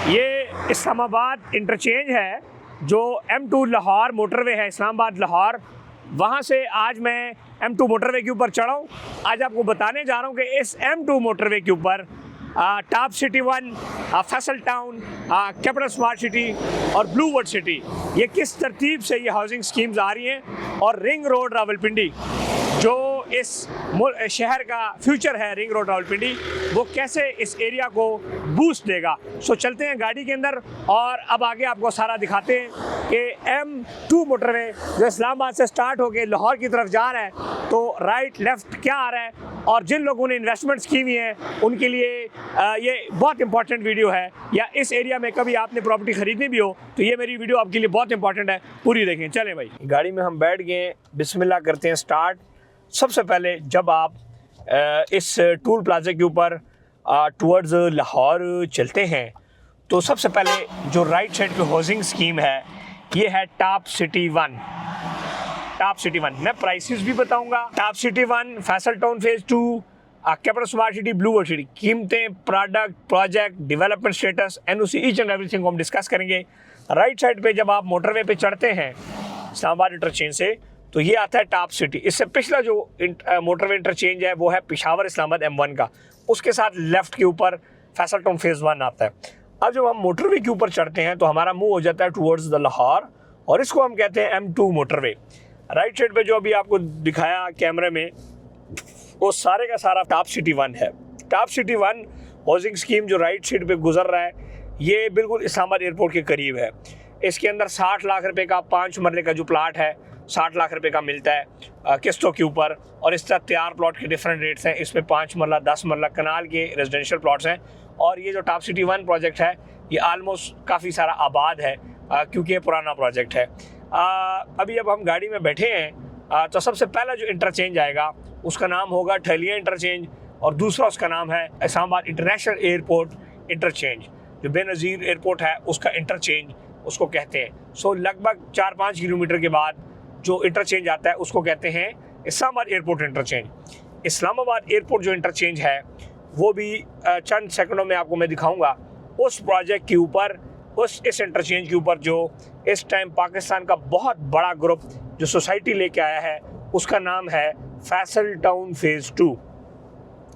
ये इस्लामाबाद इंटरचेंज है जो M2 लाहौर मोटरवे है, इस्लामाबाद लाहौर। वहाँ से आज मैं M2 मोटरवे के ऊपर चढ़ा हूँ। आज आपको बताने जा रहा हूँ कि इस M2 मोटरवे के ऊपर top city 1, Faisal town, capital smart city और ब्लू वर्ल्ड सिटी, ये किस तरतीब से ये हाउसिंग स्कीम्स आ रही हैं, और रिंग रोड रावलपिंडी जो इस शहर का फ्यूचर है, रिंग रोड रावलपिंडी, वो कैसे इस एरिया को बूस्ट देगा। सो चलते हैं गाड़ी के अंदर और अब आगे आपको सारा दिखाते हैं कि M2 मोटरवे जो इस्लामाबाद से स्टार्ट होकर लाहौर की तरफ जा रहा है, तो राइट लेफ्ट क्या आ रहा है, और जिन लोगों ने इन्वेस्टमेंट्स की हुई हैं उनके लिए ये बहुत इंपॉर्टेंट वीडियो है। या इस एरिया में कभी आपने प्रॉपर्टी खरीदनी भी हो तो ये मेरी वीडियो आपके लिए बहुत इंपॉर्टेंट है, पूरी देखें। चलें भाई, गाड़ी में हम बैठ गए, बिस्मिल्लाह करते हैं स्टार्ट। सबसे पहले जब आप इस टूल प्लाजा के ऊपर टुवर्ड्स लाहौर चलते हैं तो सबसे पहले जो राइट साइड पे हाउसिंग स्कीम है ये है टॉप सिटी 1। टॉप सिटी 1 मैं प्राइसेस भी बताऊंगा। Top city 1, Faisal town phase 2, capital smart city, blue world city, कीमतें, product, project, development status, NOC, each and everything को हम डिस्कस करेंगे। राइट साइड पे जब आप मोटरवे पे चढ़ते हैं इस्लामाबाद इंटरचेंज से तो ये आता है टॉप सिटी। इससे पिछला जो मोटरवे इंटरचेंज है वो है पेशावर इस्लामाबाद M1 का, उसके साथ लेफ्ट के ऊपर फैसल टाउन फेज 1 आता है। अब जब हम मोटरवे के ऊपर चढ़ते हैं तो हमारा मुंह हो जाता है टुवर्ड्स द लाहौर, और इसको हम कहते हैं M2 मोटरवे। राइट साइड पे जो अभी आपको दिखाया कैमरे में वो सारे का सारा टॉप सिटी 1 है। टॉप सिटी 1 हाउसिंग स्कीम जो राइट साइड पे गुजर रहा है ये बिल्कुल इस्लामाबाद एयरपोर्ट के करीब है। इसके अंदर 60 लाख रुपए का 5 मरले का जो प्लाट है 60 लाख रुपए का मिलता है किस्तों के ऊपर, और इस तरह तैयार प्लॉट के डिफरेंट रेट्स हैं। इसमें 5 मरला 10 मरला कनाल के रेजिडेंशियल प्लॉट्स हैं। और ये जो टॉप सिटी 1 प्रोजेक्ट है ये आलमोस्ट काफ़ी सारा आबाद है क्योंकि ये पुराना प्रोजेक्ट है। अभी अब हम गाड़ी में बैठे हैं तो सबसे पहला जो इंटरचेंज आएगा उसका नाम होगा ठलिया इंटरचेंज, और दूसरा उसका नाम है इस्लामाबाद इंटरनेशनल एयरपोर्ट इंटरचेंज। जो बेनज़ीर एयरपोर्ट है उसका इंटरचेंज उसको कहते हैं। सो लगभग 4-5 किलोमीटर के बाद जो इंटरचेंज आता है उसको कहते हैं Islamabad airport interchange. Islamabad airport जो इंटरचेंज है वो भी चंद सेकंडों में आपको मैं दिखाऊंगा। उस प्रोजेक्ट के ऊपर, इस इंटरचेंज के ऊपर जो इस टाइम पाकिस्तान का बहुत बड़ा ग्रुप जो सोसाइटी लेके आया है उसका नाम है फैसल टाउन फेज 2।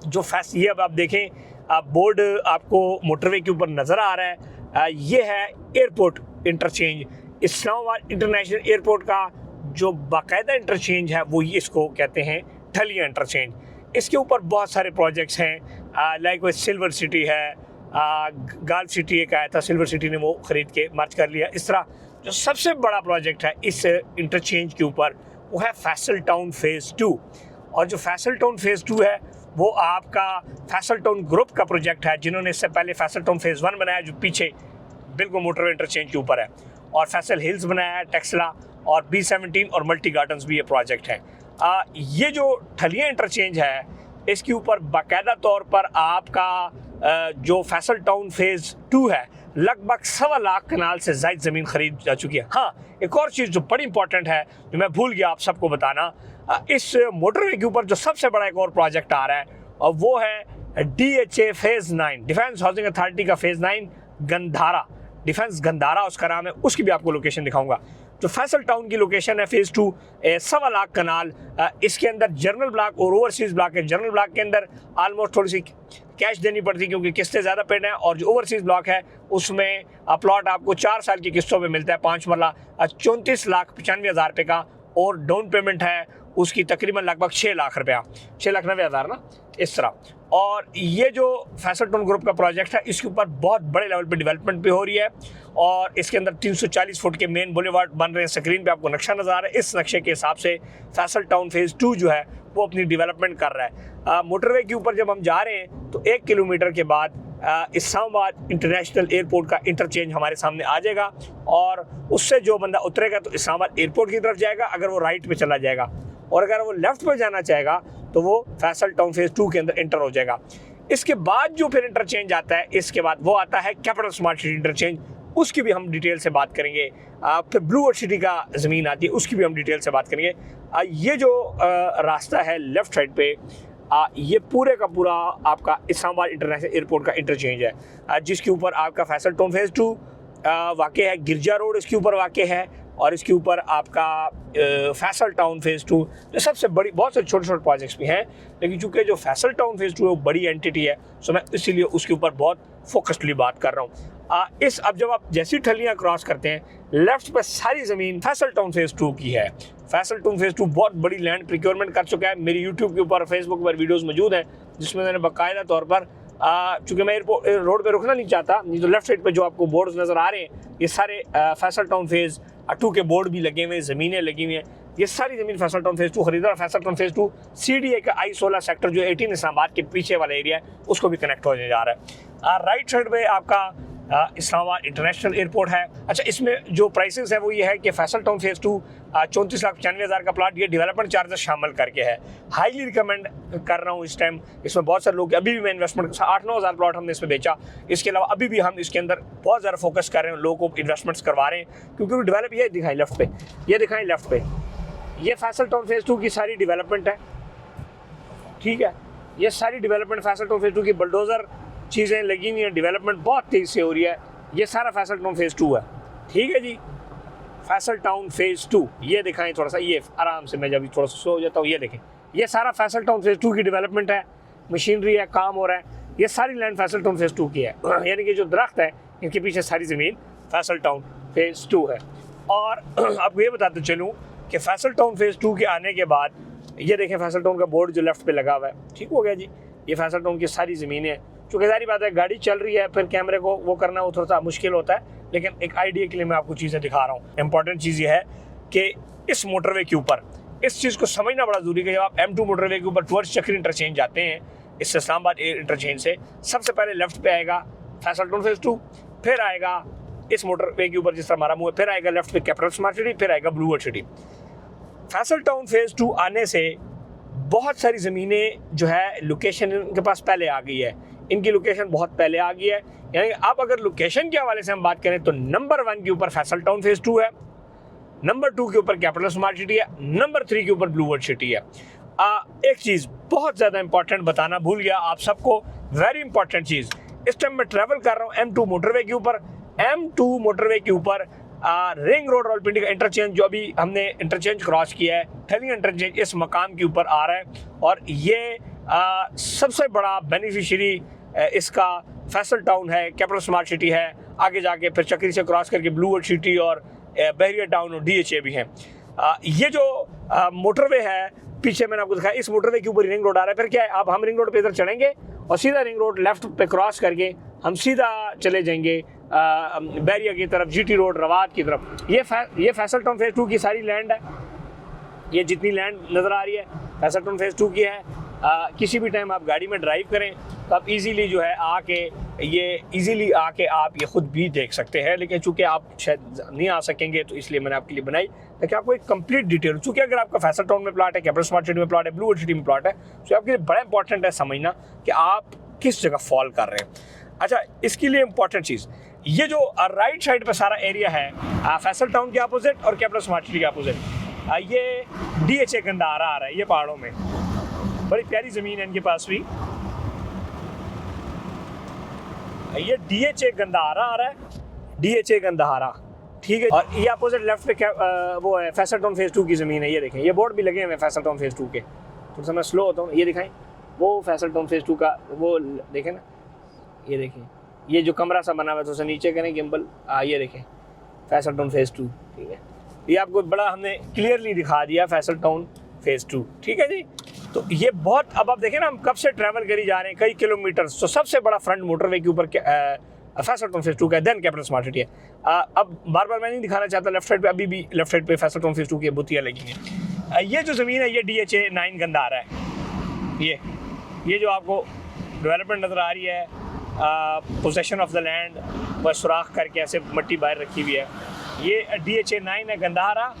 जो ये अब आप देखें बोर्ड आपको मोटरवे के ऊपर नज़र आ रहा है, ये है airport interchange. Islamabad international airport का जो बाकायदा इंटरचेंज है वो ये इसको कहते हैं ठलिया इंटरचेंज। इसके ऊपर बहुत सारे प्रोजेक्ट्स हैं, लाइक वो सिल्वर सिटी है, गाल्फ सिटी एक आया था, सिल्वर सिटी ने वो ख़रीद के मर्ज कर लिया। इस तरह जो सबसे बड़ा प्रोजेक्ट है इस इंटरचेंज के ऊपर वो है फैसल टाउन फेज़ 2। और जो फैसल टाउन फेज़ 2 है वो आपका फैसल टाउन ग्रुप का प्रोजेक्ट है, जिन्होंने इससे पहले फैसल टाउन फेज़ 1 बनाया जो पीछे बिल्कुल मोटरवे इंटरचेंज के ऊपर है, और फैसल हिल्स बनाया है, टेक्सला और B17 और मल्टी गार्डन्स भी ये प्रोजेक्ट है। ये जो ठलिया इंटरचेंज है इसके ऊपर बाकायदा तौर पर आपका जो फैसल टाउन फेज़ 2 है लगभग 1.25 लाख कनाल से ज़ायद ज़मीन खरीद जा चुकी है। हाँ, एक और चीज़ जो बड़ी इंपॉर्टेंट है जो मैं भूल गया आप सबको बताना, इस मोटरवे के ऊपर जो सबसे बड़ा एक और प्रोजेक्ट आ रहा है और वो है DHA phase 9, defence housing authority का फेज़ 9 गंधारा, डिफेंस गंधारा उसका नाम है, उसकी भी आपको लोकेशन दिखाऊंगा। जो फैसल टाउन की लोकेशन है फेज़ 2, 1.25 लाख कनाल, इसके अंदर जनरल ब्लॉक और ओवरसीज़ ब्लॉक है। जनरल ब्लॉक के अंदर आलमोस्ट थोड़ी सी कैश देनी पड़ती है क्योंकि किस्तें ज़्यादा पेड हैं, और जो ओवरसीज़ ब्लॉक है उसमें प्लॉट आपको 4 साल की किस्तों में मिलता है। 5 मरला 34,95,000 रुपये का, और डाउन पेमेंट है उसकी तकरीबन लगभग 6 लाख रुपया, 6,90,000 ना, इस तरह। और ये जो फैसल टाउन ग्रुप का प्रोजेक्ट है इसके ऊपर बहुत बड़े लेवल पे डेवलपमेंट भी हो रही है, और इसके अंदर 340 फुट के मेन बुलेवार्ड बन रहे हैं। स्क्रीन पे आपको नक्शा नज़र आ रहा है। इस नक्शे के हिसाब से फैसल टाउन फेज़ 2 जो है वो अपनी डेवलपमेंट कर रहा है। मोटरवे के ऊपर जब हम जा रहे हैं तो 1 किलोमीटर के बाद इस्लामाबाद इंटरनेशनल एयरपोर्ट का इंटरचेंज हमारे सामने आ जाएगा, और उससे जो बंदा उतरेगा तो इस्लामाबाद एयरपोर्ट की तरफ जाएगा अगर वो राइट पे चला जाएगा, और अगर वो लेफ्ट पे जाना चाहेगा तो वो फैसल टाउन फेज़ 2 के अंदर इंटर हो जाएगा। इसके बाद जो फिर इंटरचेंज आता है इसके बाद वो आता है कैपिटल स्मार्ट सिटी इंटरचेंज, उसकी भी हम डिटेल से बात करेंगे। फिर ब्लू वर्ल्ड सिटी का ज़मीन आती है उसकी भी हम डिटेल से बात करेंगे। ये जो रास्ता है लेफ़्ट साइड पे ये पूरे का पूरा आपका इस्लामाबाद इंटरनेशनल एयरपोर्ट का इंटरचेंज है, जिसके ऊपर आपका फैसल टाउन फेज़ 2 वाक़ है, गिरजा रोड इसके ऊपर वाक़ है, और इसके ऊपर आपका फैसल टाउन फेज़ 2 जो सबसे बड़ी, बहुत से छोटे छोटे प्रोजेक्ट्स भी हैं, लेकिन चूँकि जो फैसल टाउन फेज़ 2 है वो बड़ी एंटिटी है, सो मैं इसीलिए उसके ऊपर बहुत फोकस्डली बात कर रहा हूँ। अब जब आप जैसी ठलियाँ क्रॉस करते हैं, लेफ्ट पर सारी ज़मीन फैसल टाउन फेज़ 2 की है। फैसल टाउन फेज़ 2 बहुत बड़ी लैंड प्रिक्योरमेंट कर चुका है। मेरी यूट्यूब के ऊपर, फेसबुक पर वीडियोस मौजूद हैं जिसमें मैंने बाकायदा तौर पर, चूँकि मैं रोड पे रुकना नहीं चाहता, नहीं तो लेफ्ट साइड पे जो आपको बोर्ड्स नज़र आ रहे हैं ये सारे फैसल टाउन फेज़ 2 के बोर्ड भी लगे हुए हैं, ज़मीनें लगी हुई हैं। ये सारी ज़मीन फैसल टाउन फेज़ 2 खरीदा। फैसल टाउन फेज़ 2 CDA का I-16 सेक्टर जो 18 इस्लामाबाद के पीछे वाला एरिया है उसको भी कनेक्ट होने जा रहा है। राइट साइड में आपका इस्लामाबाद इंटरनेशनल एयरपोर्ट है। अच्छा, इसमें जो प्राइसेस है वो ये है कि फैसल टाउन फेज़ 2 34,95,000 का प्लाट, ये डेवलपमेंट चार्जेस शामिल करके है। हाईली रिकमेंड कर रहा हूँ इस टाइम। इसमें बहुत सारे लोग, अभी भी मैं इन्वेस्टमेंट 8-9 हज़ार प्लाट हमने इसमें बेचा। इसके अलावा अभी भी हम इसके अंदर बहुत ज़्यादा फोकस कर रहे हैं, लोगों को इन्वेस्टमेंट्स करवा रहे हैं, क्योंकि डेवलप ये दिखाएं लेफ्ट पे, ये दिखाएं लेफ्ट पे, ये फैसल टाउन फेज़ 2 की सारी डेवलपमेंट है। ठीक है, ये सारी डेवलपमेंट फैसल टाउन फेज़ 2 की बुलडोज़र चीज़ें लगी हुई हैं, डेवलपमेंट बहुत तेज़ से हो रही है। ये सारा फैसल टाउन फेज़ 2 है। ठीक है जी, फैसल टाउन फेज़ 2 ये दिखाएं थोड़ा सा, ये आराम से, मैं जब थोड़ा सा स्लो हो जाता हूँ, ये देखें, ये सारा फैसल टाउन फेज़ 2 की डेवलपमेंट है, मशीनरी है, काम हो रहा है। ये सारी लैंड फैसल टाउन फेज़ 2 की है, यानी कि जो दरख्त है इनके पीछे सारी ज़मीन फैसल टाउन फेज़ 2 है। और आपको ये बताते चलूँ कि फैसल टाउन फेज़ 2 के आने के बाद ये देखें फैसल टाउन का बोर्ड जो लेफ्ट पे लगा हुआ है, ठीक हो गया जी। ये फैसल टाउन की सारी ज़मीनें हैं। चूँकि सारी बात है, गाड़ी चल रही है, फिर कैमरे को वो करना वो थोड़ा सा मुश्किल होता है, लेकिन एक आइडिया के लिए मैं आपको चीज़ें दिखा रहा हूँ। इंपॉर्टेंट चीज़ ये है कि इस मोटरवे के ऊपर इस चीज़ को समझना बड़ा ज़रूरी है कि जब आप M2 मोटरवे के ऊपर टुवर्ड्स चक्री इंटरचेंज जाते हैं, इस इस्लामाबाद इंटरचेंज से, सबसे पहले लेफ्ट पे आएगा फैसल टाउन फेज़ 2, फिर आएगा इस मोटरवे के ऊपर जिस तरह हमारा मुँह है, फिर आएगा लेफ्ट पे कैपिटल स्मार्ट सिटी, फिर आएगा blue world city. Faisal town phase 2 आने से बहुत सारी ज़मीनें जो है लोकेशन इनके पास पहले आ गई है, इनकी लोकेशन बहुत पहले आ गई है। यानी अब अगर लोकेशन के हवाले से हम बात करें तो नंबर 1 के ऊपर फैसल टाउन फेज़ 2 है, नंबर 2 के ऊपर कैपिटल स्मार्ट सिटी है, नंबर 3 के ऊपर ब्लू वर्ल्ड सिटी है। एक चीज़ बहुत ज़्यादा इंपॉर्टेंट बताना भूल गया आप सबको, वेरी इंपॉर्टेंट चीज़, इस टाइम मैं ट्रैवल कर रहा हूँ M2 मोटरवे के ऊपर। M2 मोटरवे के ऊपर रिंग रोड रावलपिंडी का इंटरचेंज जो अभी हमने इंटरचेंज क्रॉस किया है, ठलिया इंटरचेंज इस मकाम के ऊपर आ रहा है, और ये सबसे बड़ा बेनिफिशियरी इसका फैसल टाउन है, कैपिटल स्मार्ट सिटी है, आगे जाके फिर चक्री से क्रॉस करके ब्लू वर्ल्ड सिटी और बहरिया टाउन और DHA भी हैं। ये जो मोटरवे है पीछे मैंने आपको दिखाया, इस मोटरवे के ऊपर रिंग रोड आ रहा है। फिर क्या है, अब हम रिंग रोड पे इधर चढ़ेंगे और सीधा रिंग रोड लेफ्ट पे क्रॉस करके हम सीधा चले जाएंगे बहरिया की तरफ, GT रोड रवात की तरफ। ये फैसल टाउन फेज़ 2 की सारी लैंड है। ये जितनी लैंड नज़र आ रही है फैसल टाउन फेज़ 2 की है। किसी भी टाइम आप गाड़ी में ड्राइव करें तो आप इजीली जो है आप ये ख़ुद भी देख सकते हैं, लेकिन चूँकि आप शायद नहीं आ सकेंगे तो इसलिए मैंने आपके लिए बनाई ताकि आपको एक कंप्लीट डिटेल, चूँकि अगर आपका फैसल टाउन में प्लॉट है, कैपिटल स्मार्ट सिटी में प्लॉट है, ब्लू वर्ल्ड सिटी में प्लॉट है, तो आपके लिए बड़ा इंपॉर्टेंट है समझना कि आप किस जगह फॉल कर रहे हैं। अच्छा, इसके लिए इंपॉर्टेंट चीज़, ये जो राइट साइड पे सारा एरिया है फैसल टाउन के अपोजिट और कैपिटल स्मार्ट सिटी के अपोजिट, ये DHA गंदारा आ रहा है। ये पहाड़ों में बड़ी प्यारी ज़मीन है इनके पास भी। ये DHA गंदारा आ रहा है, DHA गंदारा, ठीक है। और ये अपोजिट लेफ्ट पे वो है फैसल टाउन फेज़ 2 की ज़मीन है। ये देखें, ये बोर्ड भी लगे हुए हैं फैसल टाउन फेज़ 2 के। थोड़ा सा मैं स्लो होता हूँ, ये दिखाएं, वो फैसल टाउन फेज़ 2 का वो देखें ना, ये देखें, ये जो कमरा सा बना हुआ है, थोड़ा सा नीचे करें गिम्बल, ये देखें फैसल टाउन फेज़ 2, ठीक है। ये आपको बड़ा हमने क्लियरली दिखा दिया फैसल टाउन फेज़ 2, ठीक है जी। तो ये बहुत, अब आप देखें ना हम कब से ट्रैवल करी जा रहे हैं, कई किलोमीटर। तो सबसे बड़ा फ्रंट मोटरवे के ऊपर फैसल टाउन फेज़ 2 का है, देन कैपिटल स्मार्ट सिटी है। अब बार बार मैं नहीं दिखाना चाहता, लेफ्ट साइड पे अभी भी लेफ्ट साइड पे फैसल टाउन फेज़ 2 की बुतियाँ लगी हैं। ये जो ज़मीन है ये DHA 9 गंदारा है। ये जो आपको डेवलपमेंट नज़र आ रही है, पोजेशन ऑफ द लैंड बस सुराख करके ऐसे मट्टी बाहर रखी हुई है, ये DHA 9 है गंदारा।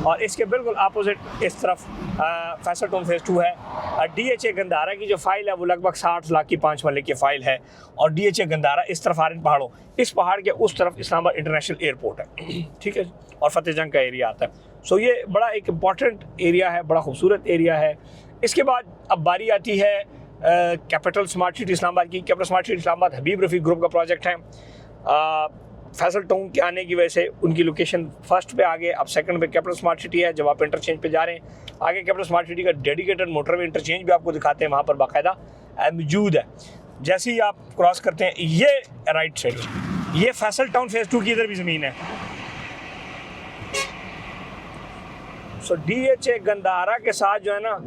और इसके बिल्कुल अपोजिट इस तरफ फैसल टाउन फेज़ 2 है। DHA गंदारा की जो फाइल है वो लगभग 60 लाख की 5 मरले की फ़ाइल है, और DHA गंदारा इस तरफ आ रहे हैं पहाड़ों, इस पहाड़ के उस तरफ इस्लामाबाद इंटरनेशनल एयरपोर्ट है, ठीक है, और फतेह जंग का एरिया आता है। सो ये बड़ा एक इम्पॉर्टेंट एरिया है, बड़ा खूबसूरत एरिया है। इसके बाद अब बारी आती है कैपिटल स्मार्ट सिटी इस्लामाबाद की। कैपिटल स्मार्ट सिटी इस्लामाबाद हबीब रफ़ीक ग्रुप का प्रोजेक्ट है। फैसल टाउन के आने की वजह से उनकी लोकेशन फर्स्ट पे आगे, अब सेकंड पे कैपिटल स्मार्ट सिटी है। जब आप इंटरचेंज पे जा रहे हैं, आगे कैपिटल स्मार्ट सिटी का डेडिकेटेड मोटरवे इंटरचेंज भी आपको दिखाते हैं, वहाँ पर बाकायदा मौजूद है। जैसे ही आप क्रॉस करते हैं, ये राइट साइड, ये फैसल टाउन फेज़ 2 की इधर भी ज़मीन है। सो DHA गंदारा के साथ जो है ना,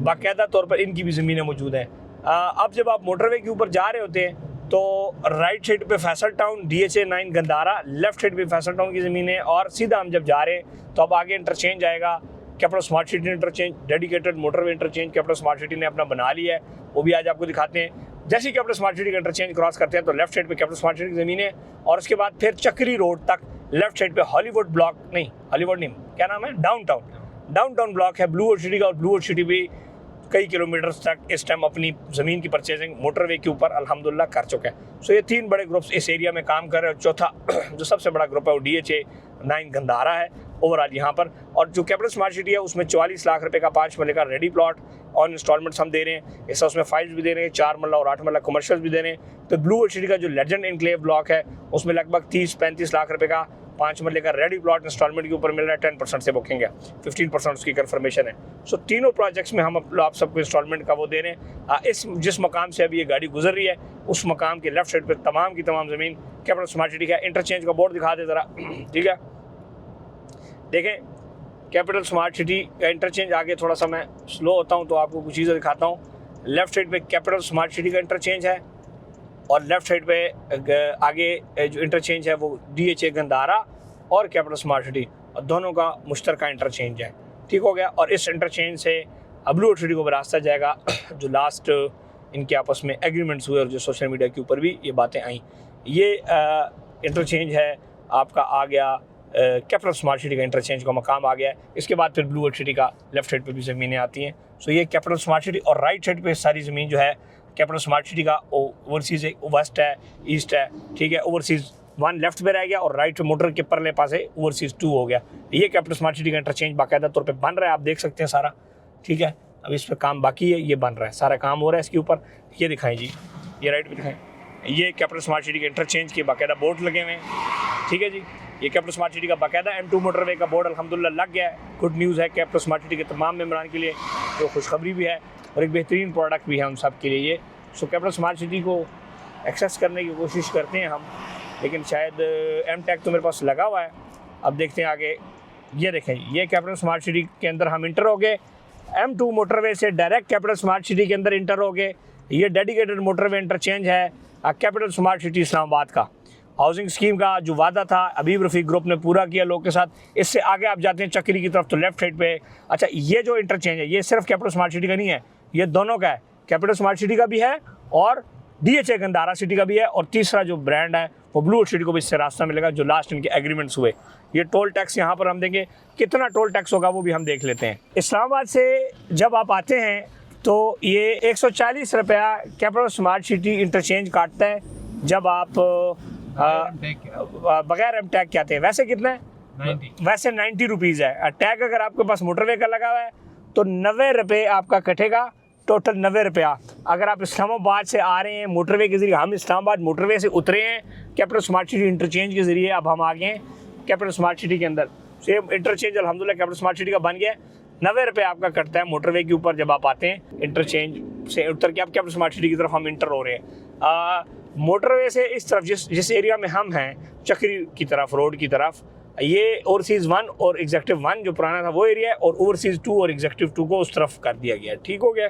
बाकायदा तौर पर इनकी भी ज़मीनें मौजूद हैं। अब जब आप मोटरवे के ऊपर जा रहे होते हैं तो राइट साइड पे Faisal town, DHA 9 Gandhara, left side पे फैसल टाउन की ज़मीन है। और सीधा हम जब जा रहे हैं तो अब आगे इंटरचेंज आएगा, capital smart city interchange, dedicated motorway interchange capital smart city ने अपना बना लिया है, वो भी आज आपको दिखाते हैं। जैसे ही कैपिटल स्मार्ट सिटी का इंटरचेंज क्रॉस करते हैं तो लेफ्ट साइड पे कैपिटल स्मार्ट सिटी की ज़मीन है, और उसके बाद फिर चक्री रोड तक लेफ्ट साइड पे हॉलीवुड ब्लॉक, नहीं हॉलीवुड नहीं, क्या नाम है, डाउनटाउन ब्लॉक है ब्लू वर्ल्ड सिटी का। और ब्लू वर्ल्ड सिटी भी कई किलोमीटर्स तक इस टाइम अपनी ज़मीन की परचेजिंग मोटरवे के ऊपर अल्हम्दुलिल्लाह कर चुका है। सो ये 3 बड़े ग्रुप्स इस एरिया में काम कर रहे हैं। चौथा जो सबसे बड़ा ग्रुप है वो DHA 9 गंदारा है ओवरऑल यहाँ पर। और जो कैपिटल स्मार्ट सिटी है उसमें 44 लाख रुपए का 5 मरले का रेडी प्लॉट ऑन इंस्टॉलमेंट्स हम दे रहे हैं। इससे उसमें फाइल्स भी दे रहे हैं, 4 मरला और 8 मरला कमर्शियल भी दे रहे हैं। तो ब्लू वर्ल्ड सिटी का जो लेजेंड इनक्लेव ब्लॉक है उसमें लगभग 30-35 लाख रुपए का 5 मरले का रेडी प्लॉट इंस्टॉलमेंट के ऊपर मिल रहा है। 10% से बुकिंग है, 15% उसकी कंफर्मेशन है। सो तीनों प्रोजेक्ट्स में हम आप सबको इंस्टॉलमेंट का वो दे रहे हैं। जिस मकाम से अभी ये गाड़ी गुजर रही है उस मकाम के लेफ्ट साइड पे तमाम की तमाम ज़मीन कैपिटल स्मार्ट सिटी का। इंटरचेंज का बोर्ड दिखा दे ज़रा, ठीक है, देखें कैपिटल स्मार्ट सिटी का इंटरचेंज। आगे थोड़ा सा मैं स्लो होता हूँ तो आपको कुछ चीज़ें दिखाता हूँ। लेफ्ट साइड पे कैपिटल स्मार्ट सिटी का इंटरचेंज है, और लेफ्ट साइड पे आगे जो इंटरचेंज है वो DHA गंदारा और कैपिटल स्मार्ट सिटी, और दोनों का मुश्तरका इंटरचेंज है। ठीक हो गया। और इस इंटरचेंज से ब्लू वर्ल्ड सिटी को रास्ता जाएगा, जो लास्ट इनके आपस में एग्रीमेंट्स हुए और जो सोशल मीडिया के ऊपर भी ये बातें आई। ये इंटरचेंज है आपका आ गया, कैपिटल स्मार्ट सिटी का इंटरचेंज का मकाम आ गया है। इसके बाद फिर ब्लू वर्ल्ड सिटी का लेफ्ट साइड पे भी ज़मीनें आती हैं। सो ये कैपिटल स्मार्ट सिटी, और राइट साइड पे सारी ज़मीन जो है कैपिटल स्मार्ट सिटी का ओवरसीज़ वेस्ट है, ईस्ट है, ठीक है। ओवरसीज़ 1 लेफ्ट पे रह गया और राइट मोटर के परले पासे ओवरसीज़ 2 हो गया। ये कैपिटल स्मार्ट सिटी का इंटरचेंज बाकायदा तौर पे बन रहा है, आप देख सकते हैं सारा, ठीक है। अब इस पर काम बाकी है, ये बन रहा है, सारा काम हो रहा है इसके ऊपर। ये दिखाएं जी, ये राइट पे दिखाएं, ये कैपिटल स्मार्ट सिटी के इंटरचेंज के बाकायदा बोर्ड लगे हुए हैं, ठीक है जी। ये कैपिटल स्मार्ट सिटी का बाकायदा M2 मोटरवे का बोर्ड अल्हम्दुलिल्लाह लग गया है। गुड न्यूज़ है कैपिटल स्मार्ट सिटी के तमाम मेंबरान के लिए, जो खुशखबरी भी है और एक बेहतरीन प्रोडक्ट भी है उन सब के लिए ये। सो कैपिटल स्मार्ट सिटी को एक्सेस करने की कोशिश करते हैं हम, लेकिन शायद M-Tech तो मेरे पास लगा हुआ है। अब देखते हैं आगे। ये देखें, ये कैपिटल स्मार्ट सिटी के अंदर हम इंटर हो गए, M2 मोटरवे से डायरेक्ट कैपिटल स्मार्ट सिटी के अंदर इंटर हो गए। ये डेडिकेटेड मोटरवे इंटरचेंज है कैपिटल स्मार्ट सिटी इस्लामाबाद का। हाउसिंग स्कीम का जो वादा था हबीब रफ़ीक ग्रुप ने पूरा किया लोग के साथ। इससे आगे आप जाते हैं चक्री की तरफ तो लेफ्ट साइड पे, अच्छा ये जो इंटरचेंज है ये सिर्फ कैपिटल स्मार्ट सिटी का नहीं है, ये दोनों का है, कैपिटल स्मार्ट सिटी का भी है और DHA गंदारा सिटी का भी है। और तीसरा जो ब्रांड है वो ब्लू वर्ल्ड सिटी को भी इससे रास्ता मिलेगा, जो लास्ट इनके एग्रीमेंट्स हुए। ये टोल टैक्स यहाँ पर हम देंगे, कितना टोल टैक्स होगा वो भी हम देख लेते हैं। इस्लामाबाद से जब आप आते हैं तो ये 140 रुपया कैपिटल स्मार्ट सिटी इंटरचेंज काटता है जब आप बगैर M-Tech के आते हैं। वैसे कितना है? 90। वैसे 90 रुपीज़ है। टैग अगर आपके पास मोटरवे का लगा हुआ है तो 90 रुपये आपका कटेगा, टोटल 90 रुपया। अगर आप इस्लामाबाद से आ रहे हैं मोटरवे के ज़रिए, हम इस्लामाबाद मोटरवे से उतरे हैं कैपिटल स्मार्ट सिटी इंटरचेंज के ज़रिए, अब हम आ गए हैं कैपिटल स्मार्ट सिटी के अंदर। सेम इंटरचेंज अल्हम्दुलिल्लाह कैपिटल स्मार्ट सिटी का बन गया। 90 रुपये आपका कटता है मोटरवे के ऊपर जब आप आते हैं इंटरचेंज से उतर के। आप कैपिटल स्मार्ट सिटी की तरफ हम इंटर हो रहे हैं। मोटरवे से इस तरफ जिस एरिया में हम हैं, चक्री की तरफ, रोड की तरफ, ये ओवरसीज़ 1 और एग्जेक्टिव 1 जो पुराना था वो एरिया है, और ओवरसीज़ 2 और एग्जेक्टिव 2 को उस तरफ कर दिया गया। ठीक हो गया।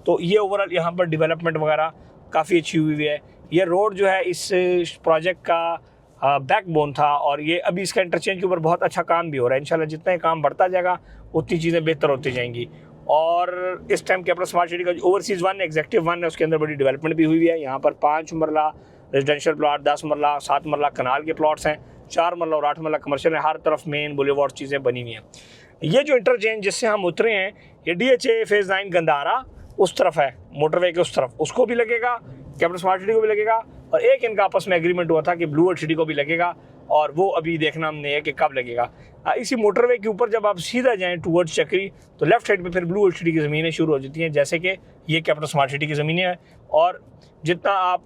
तो ये ओवरऑल यहाँ पर डेवलपमेंट वगैरह काफ़ी अच्छी हुई है। ये रोड जो है इस प्रोजेक्ट का बैकबोन था, और ये अभी इसका इंटरचेंज के ऊपर बहुत अच्छा काम भी हो रहा है। इंशाल्लाह जितना ही काम बढ़ता जाएगा उतनी चीज़ें बेहतर होती जाएंगी। और इस टाइम कैपिटल स्मार्ट सिटी का जो ओवरसीज़ 1 एग्जेक्टिव 1 है उसके अंदर बड़ी डेवलपमेंट भी हुई है। यहाँ पर 5 मरला रेजिडेंशियल प्लॉट, 10 मरला, 7 मरला कनाल के प्लॉट्स हैं, 4 मरला और 8 मरला कमर्शियल है। हर तरफ मेन बुलेवार्ड चीज़ें बनी हुई हैं। ये जो इंटरचेंज जिससे हम उतरे हैं ये DHA फेज़ 9 गंदारा उस तरफ है, मोटरवे के उस तरफ, उसको भी लगेगा, कैपिटल स्मार्ट सिटी को भी लगेगा। और एक इनका आपस में एग्रीमेंट हुआ था कि ब्लू वर्ल्ड सिटी को भी लगेगा, और वो अभी देखना हमने है कि कब लगेगा। इसी मोटरवे के ऊपर जब आप सीधा जाएँ टूवर्ड्स चक्री तो लेफ्ट साइड पे फिर ब्लू वर्ल्ड सिटी की ज़मीनें शुरू हो जाती हैं, जैसे कि ये कैपिटल स्मार्ट सिटी की ज़मीनें हैं। और जितना आप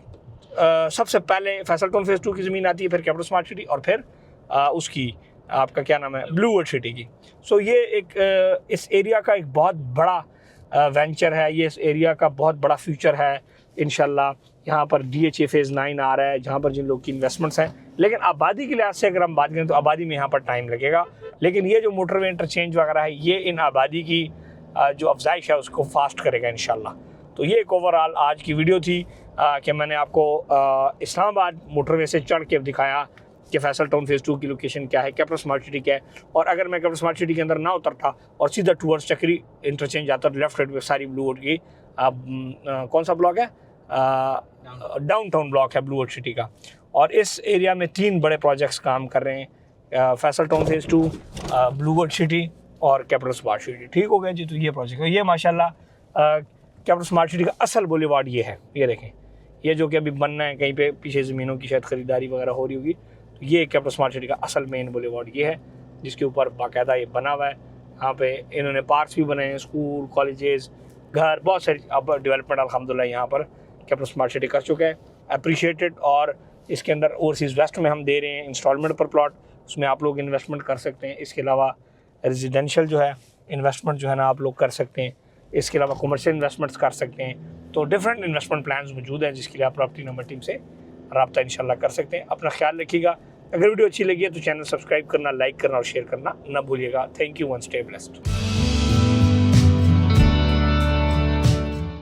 सबसे पहले फैसल टाउन फेज़ 2 की ज़मीन आती है, फिर कैपिटल स्मार्ट सिटी, और फिर उसकी आपका क्या नाम है, ब्लू वर्ल्ड सिटी की। सो ये एक इस एरिया का एक बहुत बड़ा वेंचर है, ये इस एरिया का बहुत बड़ा फ्यूचर है इंशाल्लाह। यहाँ पर DHA फेज़ 9 आ रहा है, जहाँ पर जिन लोग की इन्वेस्टमेंट्स हैं। लेकिन आबादी के लिहाज से अगर हम बात करें तो आबादी में यहाँ पर टाइम लगेगा, लेकिन ये जो मोटरवे इंटरचेंज वगैरह है, ये इन आबादी की जो अफजाइश है उसको फास्ट करेगा इंशाल्लाह। तो ये एक ओवरऑल आज की वीडियो थी कि मैंने आपको इस्लामाबाद मोटरवे से चढ़ के दिखाया कि फैसल टाउन फेज़ 2 की लोकेशन क्या है, कैपिटल स्मार्ट सिटी क्या है। और अगर मैं कैपिटल स्मार्ट सिटी के अंदर ना उतरता और सीधा टूवर्ड्स चक्री इंटरचेंज आता तो लेफ्ट साइड पे सारी ब्लू वर्ल्ड की कौन सा ब्लॉक है, डाउनटाउन ब्लॉक है ब्लू वर्ल्ड सिटी का। और इस एरिया में 3 बड़े प्रोजेक्ट्स काम कर रहे हैं, Faisal town phase 2, blue world city और कैपिटल स्मार्ट सिटी। ठीक हो गया जी। तो ये प्रोजेक्ट है, ये माशाल्लाह कैपिटल स्मार्ट सिटी का असल बुलेवार्ड ये है। ये देखें, ये जो कि अभी बनना है, कहीं पे पीछे ज़मीनों की शायद ख़रीदारी वगैरह हो रही होगी। तो ये कैपिटल स्मार्ट सिटी का असल मेन बुलेवार्ड ये है, जिसके ऊपर बाकायदा ये बना हुआ है। यहाँ पे इन्होंने पार्क्स भी बनाए हैं, स्कूल, कॉलेजेस, घर, बहुत सारी अब डेवलपमेंट अल्हम्दुलिल्लाह यहाँ पर कैपिटल स्मार्ट सिटी कर चुका है, अप्रिशिएटेड। और इसके अंदर ओवरसीज़ वेस्ट में हम दे रहे हैं इंस्टॉलमेंट पर प्लॉट, उसमें आप लोग इन्वेस्टमेंट कर सकते हैं। इसके अलावा रेजिडेंशियल जो है इन्वेस्टमेंट जो है ना आप लोग कर सकते हैं। इसके अलावा कमर्शियल इन्वेस्टमेंट्स कर सकते हैं। तो डिफरेंट इन्वेस्टमेंट प्लान्स मौजूद हैं, जिसके लिए आप प्रॉपर्टी नंबर टीम से रब्ता इंशाल्लाह कर सकते हैं। अपना ख्याल रखिएगा। अगर वीडियो अच्छी लगी है तो चैनल सब्सक्राइब करना, लाइक करना और शेयर करना ना भूलिएगा। Thank you, one stay blessed.